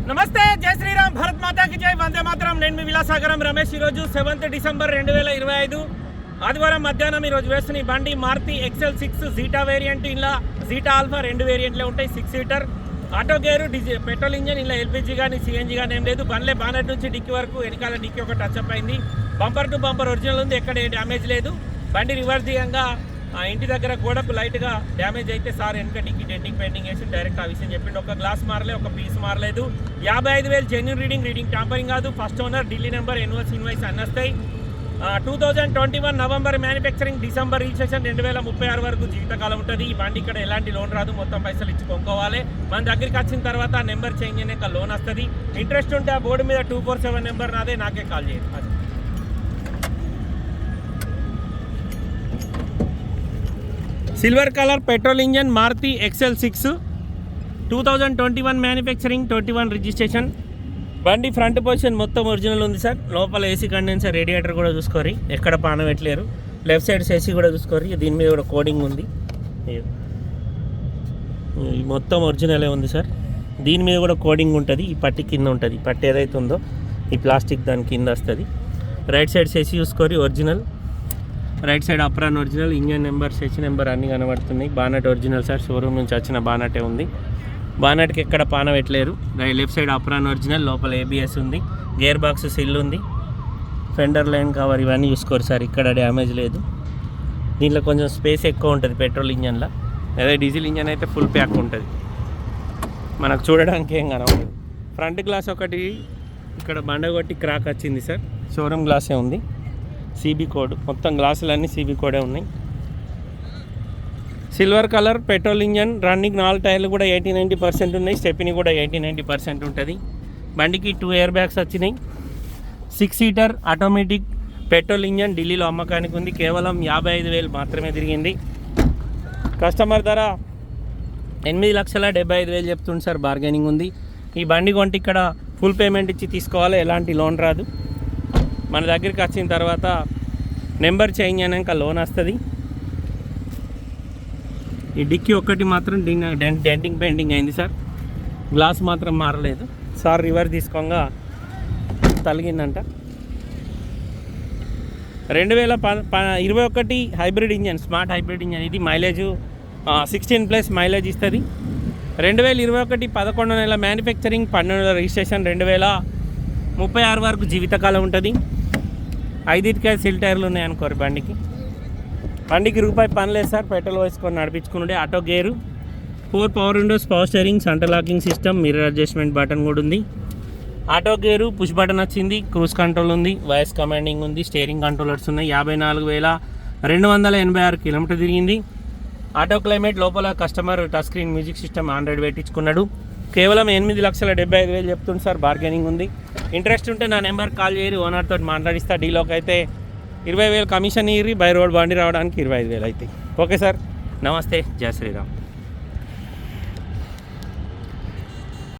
నమస్తే, జై శ్రీరామ్, భారత్ మాతాకి జై, వందే మాతరం. నేను మీ విలాసాగరం రమేష్. ఈరోజు 7th డిసెంబర్ 2025 ఆదివారం మధ్యాహ్నం ఈరోజు వేస్తున్న ఈ బండి మారుతి XL6 జీటా వేరియంట్. ఇలా జీటా ఆల్ఫా 2 వేరియంట్లే ఉంటాయి. 6 seater auto gear, petrol engine. ఇలా LPG కానీ CNG కానీ ఏం లేదు. బండ్లే బానెట్ నుంచి డిక్కీ వరకు, వెనకాల డిక్కీ ఒక టచ్అప్ అయింది. బంపర్ టు బంపర్ ఒరిజినల్ ఉంది, ఎక్కడ ఏ డ్యామేజ్ లేదు. బండి రివర్స్ దిగంగా ఇంటి దగ్గర గోడకు లైట్గా డ్యామేజ్ అయితే సార్ వెనక డిక్కీ డెంటింగ్ పెయింటింగ్ వేసి డైరెక్ట్ ఆ విషయం చెప్పిండు. ఒక గ్లాస్ మారలే, ఒక పీస్ మారలేదు. 55,000 జెన్యూన్ రీడింగ్ టాంపరింగ్ కాదు. First owner, Delhi number, invoice అన్నీ వస్తాయి. 2021 నవంబర్ మ్యానుఫ్యాక్చరింగ్, డిసెంబర్ రిజిస్ట్రేషన్, 2036 వరకు జీవితకాలం ఉంటుంది. ఈ బండి ఇక్కడ ఎలాంటి లోన్ రాదు, మొత్తం పైసలు ఇచ్చి కొనుక్కోవాలి. మన దగ్గరికి వచ్చిన తర్వాత ఆ నెంబర్ చేంజ్ అయినాక లోన్ వస్తుంది. ఇంట్రెస్ట్ ఉంటే ఆ బోర్డు మీద 247 నెంబర్ నాదే, నాకే కాల్ చేయండి. Silver colour petrol engine Maruti XL6 2021 manufacturing, 21 registration. బండి ఫ్రంట్ పొజిషన్ మొత్తం ఒరిజినల్ ఉంది సార్. లోపల ఏసీ కండెన్సర్, రేడియేటర్ కూడా చూసుకోరి, ఎక్కడ పాన పెట్టలేరు. లెఫ్ట్ సైడ్ ఏసీ కూడా చూసుకోరి, దీని మీద కూడా కోడింగ్ ఉంది. మొత్తం ఒరిజినలే ఉంది సార్. దీని మీద కూడా కోడింగ్ ఉంటుంది. ఈ పట్టి కింద ఉంటుంది, ఈ పట్టి ఏదైతే ఉందో ఈ ప్లాస్టిక్ దాని కింద వస్తుంది. రైట్ సైడ్ ఏసీ చూసుకోరి, original. Right side apron original, engine number, chassis number అన్నీ కనబడుతున్నాయి. బానట్ ఒరిజినల్ సార్, షోరూమ్ నుంచి వచ్చిన బానటే ఉంది. బానట్కి ఎక్కడ పాన పెట్టలేరు. లెఫ్ట్ సైడ్ అప్రాన్ ఒరిజినల్, లోపల ABS ఉంది, గేర్ బాక్స్ సిల్ ఉంది, ఫెండర్ లైన్ కవర్ ఇవన్నీ చూసుకోరు సార్, ఇక్కడ డ్యామేజ్ లేదు. దీంట్లో కొంచెం స్పేస్ ఎక్కువ ఉంటుంది పెట్రోల్ ఇంజన్లో. అదే డీజిల్ ఇంజన్ అయితే ఫుల్ ప్యాక్ ఉంటుంది, మనకు చూడడానికి ఏం కనబడదు. ఫ్రంట్ గ్లాస్ ఒకటి ఇక్కడ బండ కొట్టి క్రాక్ వచ్చింది సార్, షోరూమ్ గ్లాసే ఉంది. CB కోడ్, మొత్తం గ్లాసులన్నీ CB కోడే ఉన్నాయి. Silver colour petrol engine, running 4 టైర్లు కూడా 80-90% ఉన్నాయి. స్టెప్ని కూడా 80-90% ఉంటుంది. బండికి 2 ఎయిర్ బ్యాగ్స్ వచ్చినాయి. 6 సీటర్ ఆటోమేటిక్ పెట్రోల్ ఇంజన్, ఢిల్లీలో అమ్మకానికి ఉంది. కేవలం 55,000 మాత్రమే తిరిగింది. కస్టమర్ ధర 8,75,000 చెప్తుంది సార్, బార్గెనింగ్ ఉంది. ఈ బండి కొంటే ఇక్కడ ఫుల్ పేమెంట్ ఇచ్చి తీసుకోవాలి, ఎలాంటి లోన్ రాదు. మన దగ్గరికి వచ్చిన తర్వాత నెంబర్ చేంజ్ అయినాక లోన్ వస్తుంది. ఈ డిక్కీ ఒక్కటి మాత్రం డెంటింగ్ పెయింటింగ్ అయింది సార్, గ్లాస్ మాత్రం మారలేదు సార్. రివర్స్ తీసుకోగా తలిగిందంట. 2021 hybrid engine, smart hybrid engine. ఇది మైలేజ్ 16+ మైలేజ్ ఇస్తుంది. 2021 11 నెలల మ్యానుఫ్యాక్చరింగ్, 12 నెలల రిజిస్ట్రేషన్, 2036 వరకు జీవితకాలం ఉంటుంది. 5 సిల్ టైర్లు ఉన్నాయి అనుకోరు బండికి రూపాయి పని లేదు సార్. పెట్రోల్ వేసుకొని నడిపించుకుంటే. Auto gear, 4 power windows, power steering, centre locking system, mirror adjustment button కూడా ఉంది. ఆటో గేరు, పుష్ బటన్ వచ్చింది, క్రూజ్ కంట్రోల్ ఉంది, వాయిస్ కమాండింగ్ ఉంది, స్టీరింగ్ కంట్రోలర్స్ ఉన్నాయి. 54,286 కిలోమీటర్ తిరిగింది. ఆటో క్లైమేట్, లోపల customer touch screen music system Android పెట్టించుకున్నాడు. కేవలం 8,75,000 చెప్తుంది సార్, బార్గెనింగ్ ఉంది. ఇంట్రెస్ట్ ఉంటే నా నెంబర్ కాల్ చేయరు, ఓనర్ తోటి మాట్లాడిస్తా. డీలోకి అయితే 20,000 కమిషన్ ఇయ్యి, బై రోడ్ బండి రావడానికి 25,000 అవుతాయి. ఓకే సార్, నమస్తే, జై శ్రీరామ్.